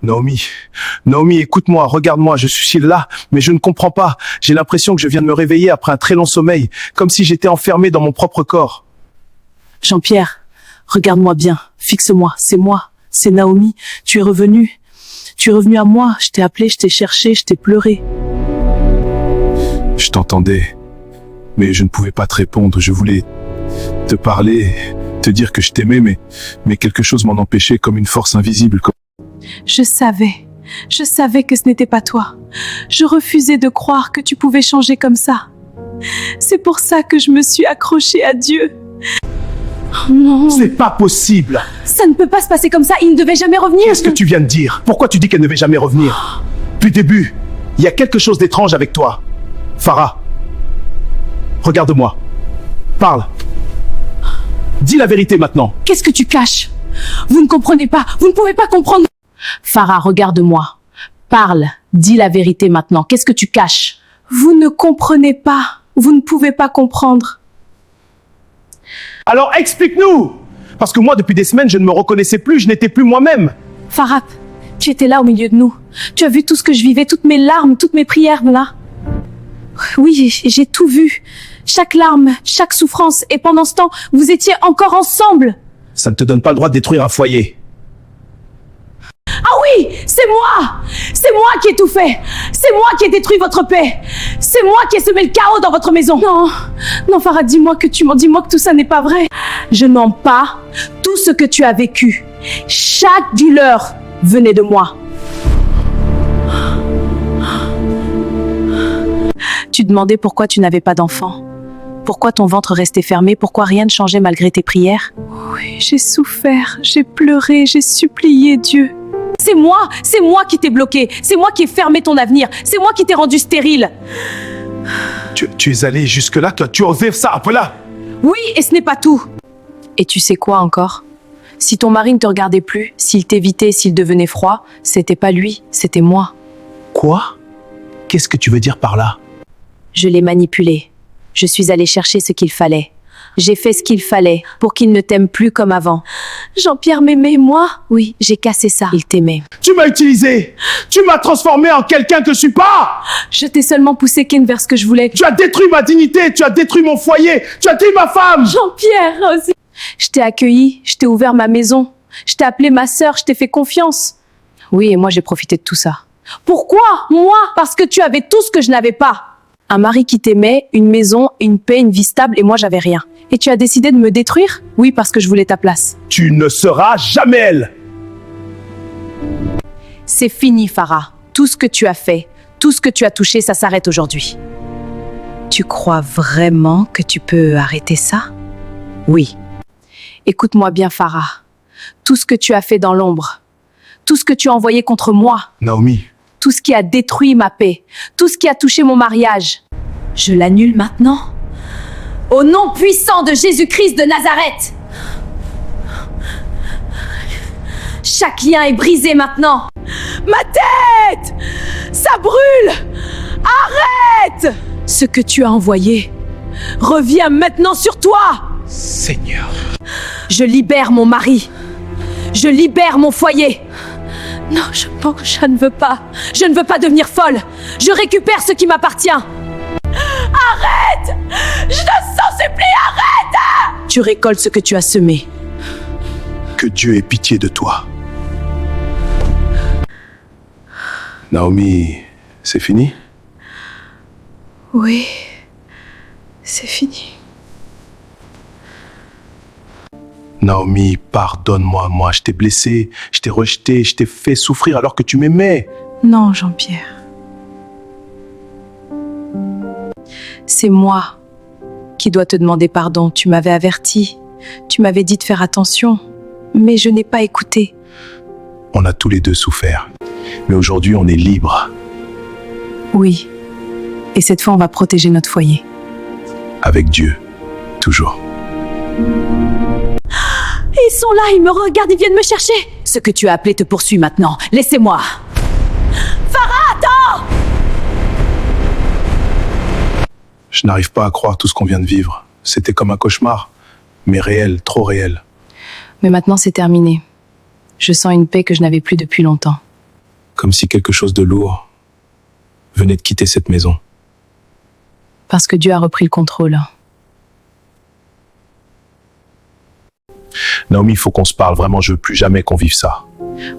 Naomi, Naomi, écoute-moi, regarde-moi, je suis là, mais je ne comprends pas. J'ai l'impression que je viens de me réveiller après un très long sommeil, comme si j'étais enfermé dans mon propre corps. Jean-Pierre, regarde-moi bien, fixe-moi, c'est Naomi, tu es revenu à moi, je t'ai appelé, je t'ai cherché, je t'ai pleuré. Je t'entendais, mais je ne pouvais pas te répondre. Je voulais te parler, te dire que je t'aimais, mais quelque chose m'en empêchait, comme une force invisible. Je savais que ce n'était pas toi. Je refusais de croire que tu pouvais changer comme ça. C'est pour ça que je me suis accrochée à Dieu. Oh non. C'est pas possible. Ça ne peut pas se passer comme ça, il ne devait jamais revenir. Qu'est-ce que tu viens de dire? Pourquoi tu dis qu'elle ne va jamais revenir? Depuis le début, il y a quelque chose d'étrange avec toi. Farah, regarde-moi. Parle. Dis la vérité maintenant. Qu'est-ce que tu caches? Vous ne comprenez pas, vous ne pouvez pas comprendre. Farah, regarde-moi. Parle, dis la vérité maintenant. Qu'est-ce que tu caches? Vous ne comprenez pas, vous ne pouvez pas comprendre. Alors explique-nous! Parce que moi, depuis des semaines, je ne me reconnaissais plus, je n'étais plus moi-même. Farah, tu étais là au milieu de nous. Tu as vu tout ce que je vivais, toutes mes larmes, toutes mes prières, là. Oui, j'ai tout vu. Chaque larme, chaque souffrance. Et pendant ce temps, vous étiez encore ensemble. Ça ne te donne pas le droit de détruire un foyer. Ah oui, c'est moi qui ai tout fait. C'est moi qui ai détruit votre paix. C'est moi qui ai semé le chaos dans votre maison. Non, Farah, dis-moi que tout ça n'est pas vrai. Je n'en pas tout ce que tu as vécu. Chaque douleur venait de moi. Tu demandais pourquoi tu n'avais pas d'enfant. Pourquoi ton ventre restait fermé? Pourquoi rien ne changeait malgré tes prières? Oui, j'ai souffert, j'ai pleuré, j'ai supplié Dieu. C'est moi qui t'ai bloqué. C'est moi qui ai fermé ton avenir. C'est moi qui t'ai rendu stérile. Tu es allé jusque-là? Tu as osé ça, après là? Oui, et ce n'est pas tout. Et tu sais quoi encore? Si ton mari ne te regardait plus, s'il t'évitait, s'il devenait froid, c'était pas lui, c'était moi. Quoi? Qu'est-ce que tu veux dire par là? Je l'ai manipulé. Je suis allée chercher ce qu'il fallait. J'ai fait ce qu'il fallait pour qu'il ne t'aime plus comme avant. Jean-Pierre m'aimait, moi? Oui, j'ai cassé ça. Il t'aimait. Tu m'as utilisé! Tu m'as transformé en quelqu'un que je suis pas! Je t'ai seulement poussé Ken vers ce que je voulais. Tu as détruit ma dignité, tu as détruit mon foyer, tu as détruit ma femme! Jean-Pierre aussi. Je t'ai accueilli, je t'ai ouvert ma maison. Je t'ai appelé ma sœur, je t'ai fait confiance. Oui, et moi j'ai profité de tout ça. Pourquoi? Moi? Parce que tu avais tout ce que je n'avais pas. Un mari qui t'aimait, une maison, une paix, une vie stable, et moi j'avais rien. Et tu as décidé de me détruire? Oui, parce que je voulais ta place. Tu ne seras jamais elle! C'est fini, Farah. Tout ce que tu as fait, tout ce que tu as touché, ça s'arrête aujourd'hui. Tu crois vraiment que tu peux arrêter ça? Oui. Écoute-moi bien, Farah. Tout ce que tu as fait dans l'ombre, tout ce que tu as envoyé contre moi, Naomi. tout ce qui a détruit ma paix, tout ce qui a touché mon mariage, je l'annule maintenant. Au nom puissant de Jésus-Christ de Nazareth. Chaque lien est brisé maintenant. Ma tête! Ça brûle! Arrête! Ce que tu as envoyé revient maintenant sur toi. Seigneur. Je libère mon mari. Je libère mon foyer. Non, je ne veux pas. Je ne veux pas devenir folle. Je récupère ce qui m'appartient. Arrête! Je t'en supplie, arrête! Tu récoltes ce que tu as semé. Que Dieu ait pitié de toi. Naomi, c'est fini? Oui, c'est fini. Naomi, pardonne-moi, moi, je t'ai blessé, je t'ai rejeté, je t'ai fait souffrir alors que tu m'aimais. Non, Jean-Pierre. C'est moi qui dois te demander pardon. Tu m'avais averti, tu m'avais dit de faire attention, mais je n'ai pas écouté. On a tous les deux souffert, mais aujourd'hui on est libre. Oui, et cette fois on va protéger notre foyer. Avec Dieu, toujours. Ils sont là, ils me regardent, ils viennent me chercher. Ce que tu as appelé te poursuit maintenant. Laissez-moi. Farah, attends! Je n'arrive pas à croire tout ce qu'on vient de vivre. C'était comme un cauchemar, mais réel, trop réel. Mais maintenant c'est terminé. Je sens une paix que je n'avais plus depuis longtemps. Comme si quelque chose de lourd venait de quitter cette maison. Parce que Dieu a repris le contrôle. Naomi, il faut qu'on se parle. Vraiment, je veux plus jamais qu'on vive ça.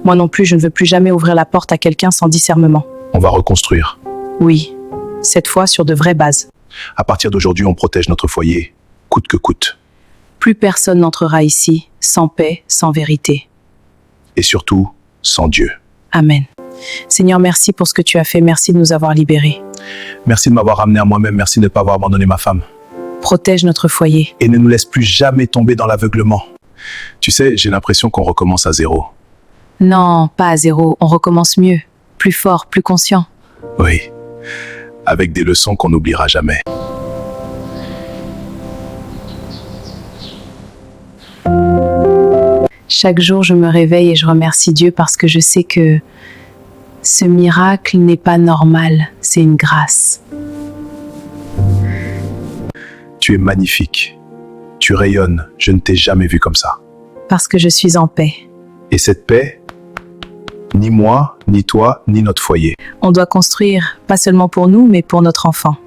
Moi non plus, je ne veux plus jamais ouvrir la porte à quelqu'un sans discernement. On va reconstruire. Oui, cette fois sur de vraies bases. À partir d'aujourd'hui, on protège notre foyer, coûte que coûte. Plus personne n'entrera ici sans paix, sans vérité. Et surtout, sans Dieu. Amen. Seigneur, merci pour ce que tu as fait. Merci de nous avoir libérés. Merci de m'avoir ramené à moi-même. Merci de ne pas avoir abandonné ma femme. Protège notre foyer. Et ne nous laisse plus jamais tomber dans l'aveuglement. Tu sais, j'ai l'impression qu'on recommence à zéro. Non, pas à zéro. On recommence mieux. Plus fort, plus conscient. Oui. Avec des leçons qu'on n'oubliera jamais. Chaque jour, je me réveille et je remercie Dieu parce que je sais que ce miracle n'est pas normal, c'est une grâce. Tu es magnifique. Tu rayonnes. Je ne t'ai jamais vu comme ça. Parce que je suis en paix. Et cette paix, ni moi, ni toi, ni notre foyer. On doit construire, pas seulement pour nous, mais pour notre enfant.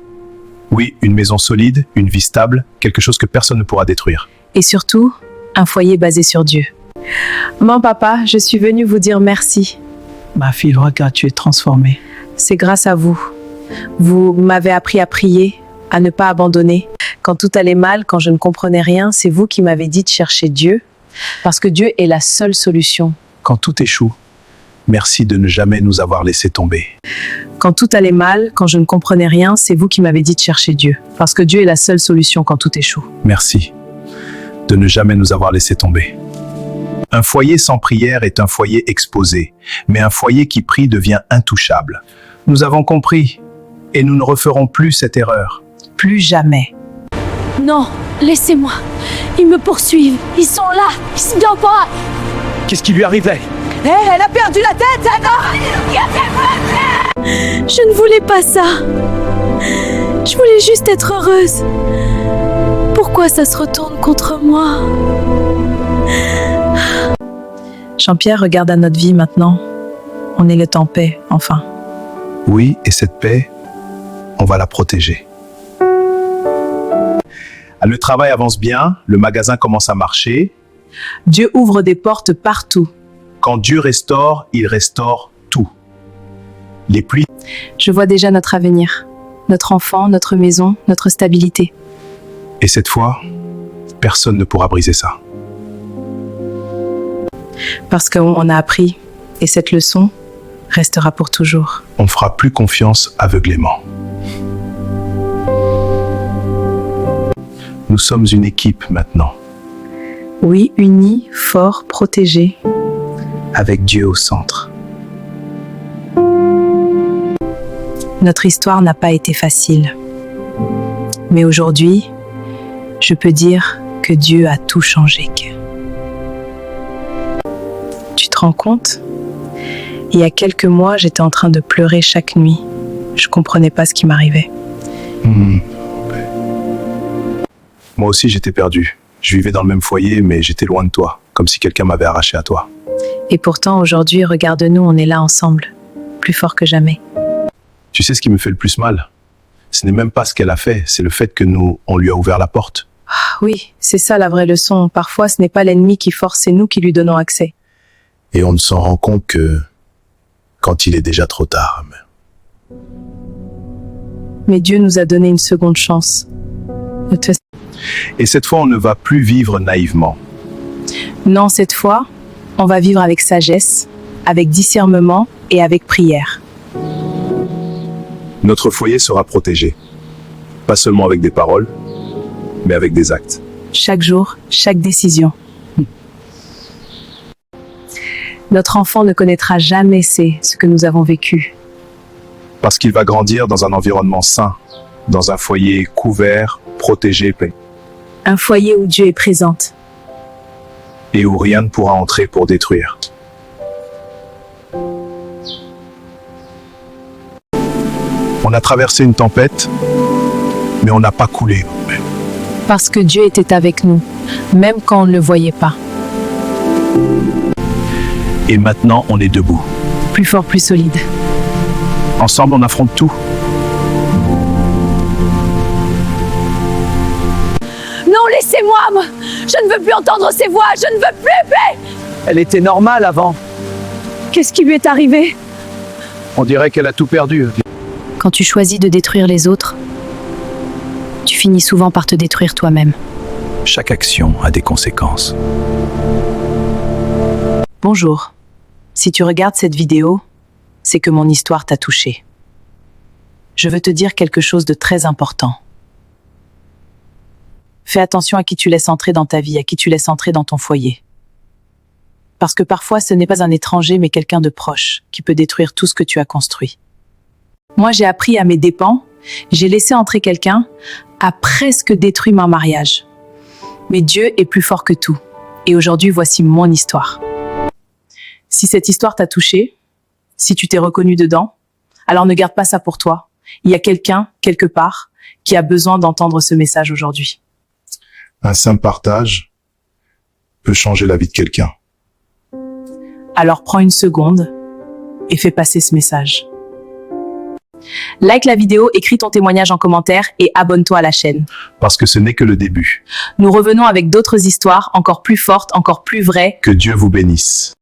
Oui, une maison solide, une vie stable, quelque chose que personne ne pourra détruire. Et surtout, un foyer basé sur Dieu. Maman, papa, je suis venue vous dire merci. Ma fille, regarde, tu es transformée. C'est grâce à vous. Vous m'avez appris à prier, à ne pas abandonner. Quand tout allait mal, quand je ne comprenais rien, c'est vous qui m'avez dit de chercher Dieu, parce que Dieu est la seule solution. Quand tout échoue, merci de ne jamais nous avoir laissé tomber. Quand tout allait mal, quand je ne comprenais rien, c'est vous qui m'avez dit de chercher Dieu, parce que Dieu est la seule solution quand tout échoue. Merci de ne jamais nous avoir laissé tomber. Un foyer sans prière est un foyer exposé, mais un foyer qui prie devient intouchable. Nous avons compris, et nous ne referons plus cette erreur. Plus jamais. Non, laissez-moi. Ils me poursuivent. Ils sont là. Ils se gardent pas. Qu'est-ce qui lui arrivait? Elle a perdu la tête, Je ne voulais pas ça. Je voulais juste être heureuse. Pourquoi ça se retourne contre moi? Jean-Pierre, regarde à notre vie maintenant. On est en paix, enfin. Oui, et cette paix, on va la protéger. Le travail avance bien, le magasin commence à marcher. Dieu ouvre des portes partout. Quand Dieu restaure, il restaure tout. Les pluies. Je vois déjà notre avenir. Notre enfant, notre maison, notre stabilité. Et cette fois, personne ne pourra briser ça. Parce qu'on a appris. Et cette leçon restera pour toujours. On ne fera plus confiance aveuglément. Nous sommes une équipe maintenant. Oui, unis, forts, protégés. Avec Dieu au centre. Notre histoire n'a pas été facile. Mais aujourd'hui, je peux dire que Dieu a tout changé. Tu te rends compte? Il y a quelques mois, j'étais en train de pleurer chaque nuit. Je comprenais pas ce qui m'arrivait. Moi aussi, j'étais perdu. Je vivais dans le même foyer, mais j'étais loin de toi, comme si quelqu'un m'avait arraché à toi. Et pourtant, aujourd'hui, regarde-nous, on est là ensemble, plus fort que jamais. Tu sais ce qui me fait le plus mal? Ce n'est même pas ce qu'elle a fait, c'est le fait que on lui a ouvert la porte. Ah, oui, c'est ça la vraie leçon. Parfois, ce n'est pas l'ennemi qui force, c'est nous qui lui donnons accès. Et on ne s'en rend compte que quand il est déjà trop tard. Mais Dieu nous a donné une seconde chance. Et cette fois, on ne va plus vivre naïvement. Non, cette fois, on va vivre avec sagesse, avec discernement et avec prière. Notre foyer sera protégé. Pas seulement avec des paroles, mais avec des actes. Chaque jour, chaque décision. Notre enfant ne connaîtra jamais ce que nous avons vécu. Parce qu'il va grandir dans un environnement sain, dans un foyer couvert, protégé, plein. Un foyer où Dieu est présent. Et où rien ne pourra entrer pour détruire. On a traversé une tempête, mais on n'a pas coulé. Parce que Dieu était avec nous, même quand on ne le voyait pas. Et maintenant, on est debout. Plus fort, plus solide. Ensemble, on affronte tout. Non, laissez-moi. Je ne veux plus entendre ces voix. Je ne veux plus. Elle était normale avant. Qu'est-ce qui lui est arrivé? On dirait qu'elle a tout perdu. Quand tu choisis de détruire les autres, tu finis souvent par te détruire toi-même. Chaque action a des conséquences. Bonjour. Si tu regardes cette vidéo, c'est que mon histoire t'a touché. Je veux te dire quelque chose de très important. Fais attention à qui tu laisses entrer dans ta vie, à qui tu laisses entrer dans ton foyer. Parce que parfois, ce n'est pas un étranger, mais quelqu'un de proche, qui peut détruire tout ce que tu as construit. Moi, j'ai appris à mes dépens, j'ai laissé entrer quelqu'un, a presque détruit mon mariage. Mais Dieu est plus fort que tout. Et aujourd'hui, voici mon histoire. Si cette histoire t'a touché, si tu t'es reconnu dedans, alors ne garde pas ça pour toi. Il y a quelqu'un, quelque part, qui a besoin d'entendre ce message aujourd'hui. Un simple partage peut changer la vie de quelqu'un. Alors prends une seconde et fais passer ce message. Like la vidéo, écris ton témoignage en commentaire et abonne-toi à la chaîne. Parce que ce n'est que le début. Nous revenons avec d'autres histoires encore plus fortes, encore plus vraies. Que Dieu vous bénisse.